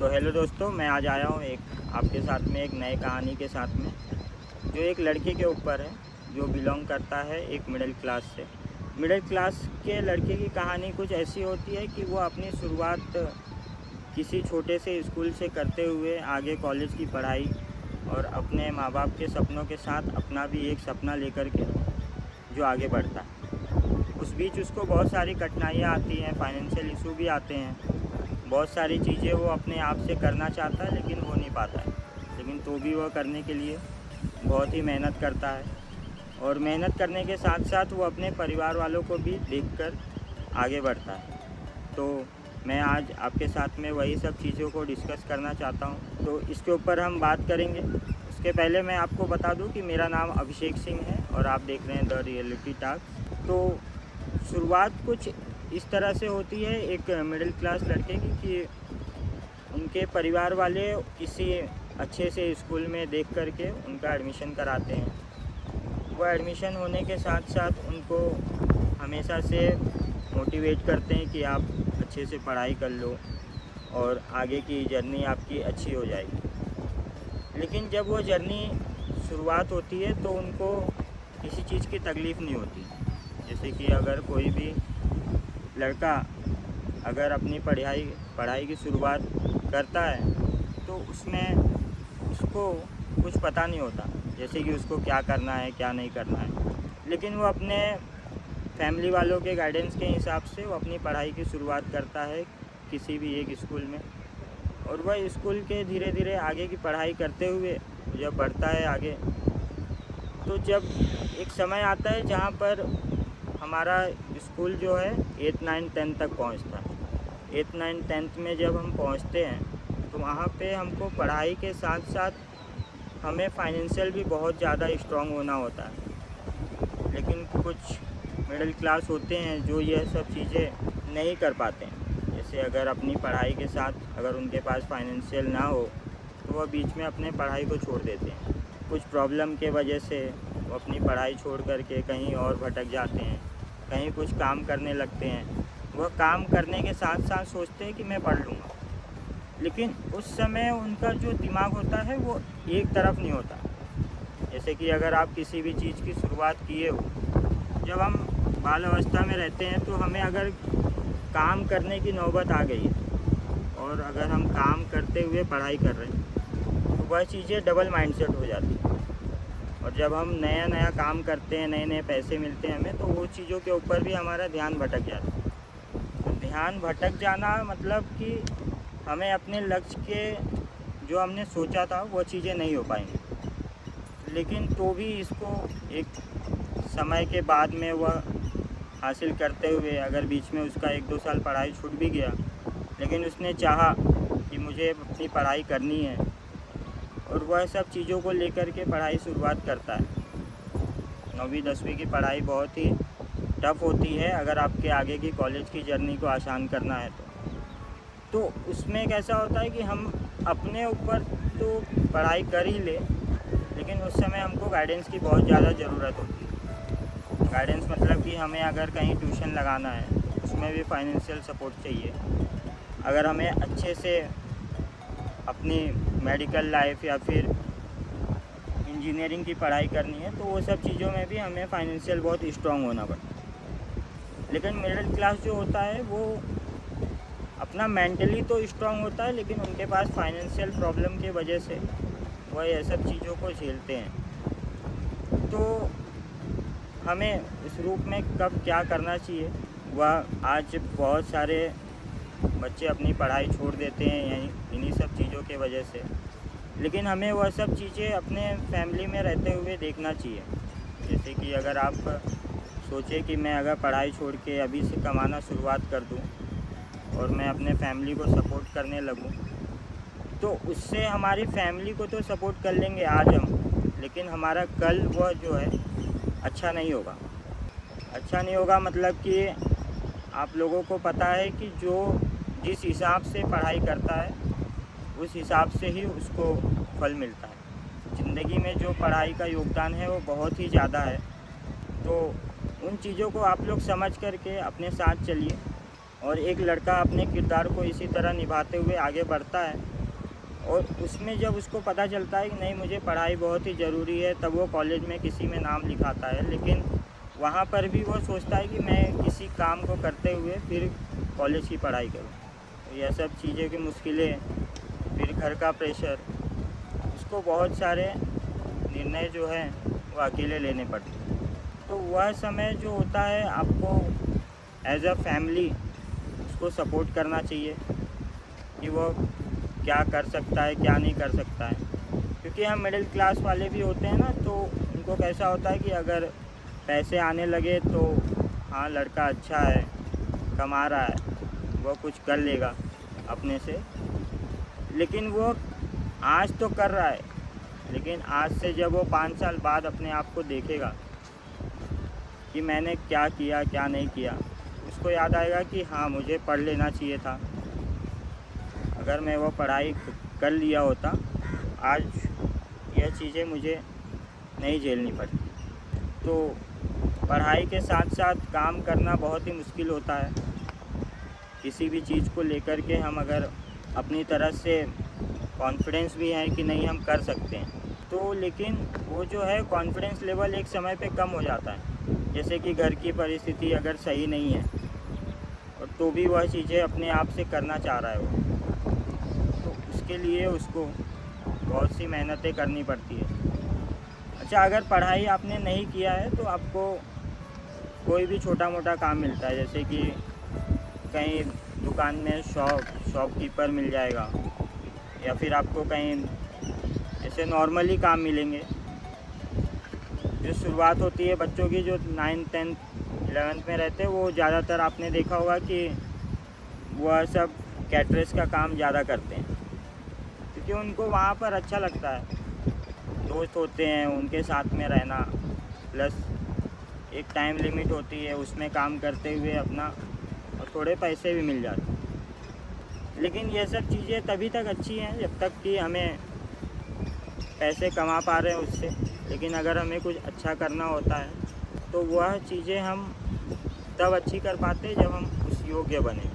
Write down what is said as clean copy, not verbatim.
तो हेलो दोस्तों, मैं आज आया हूँ आपके साथ में एक नई कहानी के साथ में, जो एक लड़के के ऊपर है जो बिलोंग करता है एक मिडिल क्लास से। मिडिल क्लास के लड़के की कहानी कुछ ऐसी होती है कि वो अपनी शुरुआत किसी छोटे से स्कूल से करते हुए आगे कॉलेज की पढ़ाई और अपने माँ बाप के सपनों के साथ अपना भी एक सपना लेकर के जो आगे बढ़ता है। उस बीच उसको बहुत सारी कठिनाइयाँ आती हैं, फाइनेंशियल इशू भी आते हैं, बहुत सारी चीज़ें वो अपने आप से करना चाहता है लेकिन हो नहीं पाता है। लेकिन तो भी वह करने के लिए बहुत ही मेहनत करता है और मेहनत करने के साथ साथ वो अपने परिवार वालों को भी देखकर आगे बढ़ता है। तो मैं आज आपके साथ में वही सब चीज़ों को डिस्कस करना चाहता हूँ, तो इसके ऊपर हम बात करेंगे। उसके पहले मैं आपको बता दूँ कि मेरा नाम अभिषेक सिंह है और आप देख रहे हैं द रियलिटी टॉक। तो शुरुआत कुछ इस तरह से होती है एक मिडिल क्लास लड़के की कि उनके परिवार वाले किसी अच्छे से स्कूल में देख कर के उनका एडमिशन कराते हैं। वह एडमिशन होने के साथ साथ उनको हमेशा से मोटिवेट करते हैं कि आप अच्छे से पढ़ाई कर लो और आगे की जर्नी आपकी अच्छी हो जाएगी। लेकिन जब वो जर्नी शुरुआत होती है तो उनको किसी चीज़ की तकलीफ़ नहीं होती। जैसे कि अगर कोई भी लड़का अगर अपनी पढ़ाई की शुरुआत करता है तो उसमें उसको कुछ पता नहीं होता, जैसे कि उसको क्या करना है क्या नहीं करना है। लेकिन वो अपने फैमिली वालों के गाइडेंस के हिसाब से वो अपनी पढ़ाई की शुरुआत करता है किसी भी एक स्कूल में, और वह स्कूल के धीरे धीरे आगे की पढ़ाई करते हुए जब बढ़ता है आगे, तो जब एक समय आता है जहाँ पर हमारा स्कूल जो है 8, 9, 10 तक पहुँचता है। 8, 9, 10 में जब हम पहुँचते हैं तो वहाँ पे हमको पढ़ाई के साथ साथ हमें फाइनेंशियल भी बहुत ज़्यादा स्ट्रॉन्ग होना होता है। लेकिन कुछ मिडिल क्लास होते हैं जो ये सब चीज़ें नहीं कर पाते हैं। जैसे अगर अपनी पढ़ाई के साथ अगर उनके पास फाइनेंशियल ना हो तो वह बीच में अपने पढ़ाई को छोड़ देते हैं। कुछ प्रॉब्लम के वजह से वो अपनी पढ़ाई छोड़ करके कहीं और भटक जाते हैं, कहीं कुछ काम करने लगते हैं। वह काम करने के साथ साथ सोचते हैं कि मैं पढ़ लूँगा, लेकिन उस समय उनका जो दिमाग होता है वो एक तरफ नहीं होता। जैसे कि अगर आप किसी भी चीज़ की शुरुआत किए हो, जब हम बाल अवस्था में रहते हैं तो हमें अगर काम करने की नौबत आ गई है और अगर हम काम करते हुए पढ़ाई कर रहे हैं तो वह चीज़ें डबल माइंडसेट हो जाती है। और जब हम नया नया काम करते हैं, नए नए पैसे मिलते हैं हमें, तो वो चीज़ों के ऊपर भी हमारा ध्यान भटक जाता है। तो ध्यान भटक जाना मतलब कि हमें अपने लक्ष्य के जो हमने सोचा था वो चीज़ें नहीं हो पाएंगी। लेकिन तो भी इसको एक समय के बाद में वह हासिल करते हुए, अगर बीच में उसका 1-2 साल पढ़ाई छूट भी गया, लेकिन उसने चाहा कि मुझे अपनी पढ़ाई करनी है और वह सब चीज़ों को लेकर के पढ़ाई शुरुआत करता है। 9वीं 10वीं की पढ़ाई बहुत ही टफ़ होती है अगर आपके आगे की कॉलेज की जर्नी को आसान करना है तो उसमें कैसा होता है कि हम अपने ऊपर तो पढ़ाई कर ही ले, लेकिन उस समय हमको गाइडेंस की बहुत ज़्यादा ज़रूरत होती है। गाइडेंस मतलब कि हमें अगर कहीं ट्यूशन लगाना है उसमें भी फाइनेंशियल सपोर्ट चाहिए। अगर हमें अच्छे से अपनी मेडिकल लाइफ या फिर इंजीनियरिंग की पढ़ाई करनी है तो वो सब चीज़ों में भी हमें फाइनेंशियल बहुत स्ट्रॉन्ग होना पड़ता है। लेकिन मिडिल क्लास जो होता है वो अपना मेंटली तो स्ट्रॉन्ग होता है, लेकिन उनके पास फाइनेंशियल प्रॉब्लम की वजह से वह ये सब चीज़ों को झेलते हैं। तो हमें इस रूप में कब क्या करना चाहिए, वह आज बहुत सारे बच्चे अपनी पढ़ाई छोड़ देते हैं इन्हीं सब चीज़ों के वजह से। लेकिन हमें वह सब चीज़ें अपने फैमिली में रहते हुए देखना चाहिए। जैसे कि अगर आप सोचें कि मैं अगर पढ़ाई छोड़ के अभी से कमाना शुरुआत कर दूं और मैं अपने फैमिली को सपोर्ट करने लगूं, तो उससे हमारी फैमिली को तो सपोर्ट कर लेंगे आज हम, लेकिन हमारा कल वह जो है अच्छा नहीं होगा। अच्छा नहीं होगा मतलब कि आप लोगों को पता है कि जो जिस हिसाब से पढ़ाई करता है उस हिसाब से ही उसको फल मिलता है। ज़िंदगी में जो पढ़ाई का योगदान है वो बहुत ही ज़्यादा है। तो उन चीज़ों को आप लोग समझ करके अपने साथ चलिए और एक लड़का अपने किरदार को इसी तरह निभाते हुए आगे बढ़ता है। और उसमें जब उसको पता चलता है कि नहीं, मुझे पढ़ाई बहुत ही ज़रूरी है, तब वो कॉलेज में किसी में नाम लिखाता है। लेकिन वहाँ पर भी वो सोचता है कि मैं किसी काम को करते हुए फिर कॉलेज की पढ़ाई करूँ। तो यह सब चीज़ें की मुश्किलें, फिर घर का प्रेशर, उसको बहुत सारे निर्णय जो हैं वो अकेले लेने पड़ते हैं। तो वह समय जो होता है, आपको एज अ फैमिली उसको सपोर्ट करना चाहिए कि वो क्या कर सकता है, क्या नहीं कर सकता है। क्योंकि हम मिडिल क्लास वाले भी होते हैं ना, तो उनको कैसा होता है कि अगर पैसे आने लगे तो हाँ, लड़का अच्छा है, कमा रहा है, वो कुछ कर लेगा अपने से। लेकिन वो आज तो कर रहा है, लेकिन आज से जब वो 5 साल बाद अपने आप को देखेगा कि मैंने क्या किया, क्या नहीं किया, उसको याद आएगा कि हाँ, मुझे पढ़ लेना चाहिए था। अगर मैं वो पढ़ाई कर लिया होता, आज यह चीज़ें मुझे नहीं झेलनी पड़ती। तो पढ़ाई के साथ साथ काम करना बहुत ही मुश्किल होता है। किसी भी चीज़ को लेकर के हम अगर अपनी तरफ से कॉन्फिडेंस भी है कि नहीं, हम कर सकते हैं, तो लेकिन वो जो है कॉन्फिडेंस लेवल एक समय पे कम हो जाता है। जैसे कि घर की परिस्थिति अगर सही नहीं है और तो भी वह चीज़ें अपने आप से करना चाह रहा है वो, तो उसके लिए उसको बहुत सी मेहनतें करनी पड़ती है। अच्छा, अगर पढ़ाई आपने नहीं किया है तो आपको कोई भी छोटा मोटा काम मिलता है, जैसे कि कहीं दुकान में शॉपकीपर मिल जाएगा, या फिर आपको कहीं ऐसे नॉर्मली काम मिलेंगे। जो शुरुआत होती है बच्चों की, जो 9th 10th 11th में रहते हैं, वो ज़्यादातर आपने देखा होगा कि वह सब कैटरेस का काम ज़्यादा करते हैं, क्योंकि उनको वहाँ पर अच्छा लगता है, दोस्त होते हैं, उनके साथ में रहना, प्लस एक टाइम लिमिट होती है, उसमें काम करते हुए अपना और थोड़े पैसे भी मिल जाते हैं। लेकिन ये सब चीज़ें तभी तक अच्छी हैं जब तक कि हमें पैसे कमा पा रहे हैं उससे। लेकिन अगर हमें कुछ अच्छा करना होता है तो वह चीज़ें हम तब अच्छी कर पाते हैं जब हम उस योग्य बने।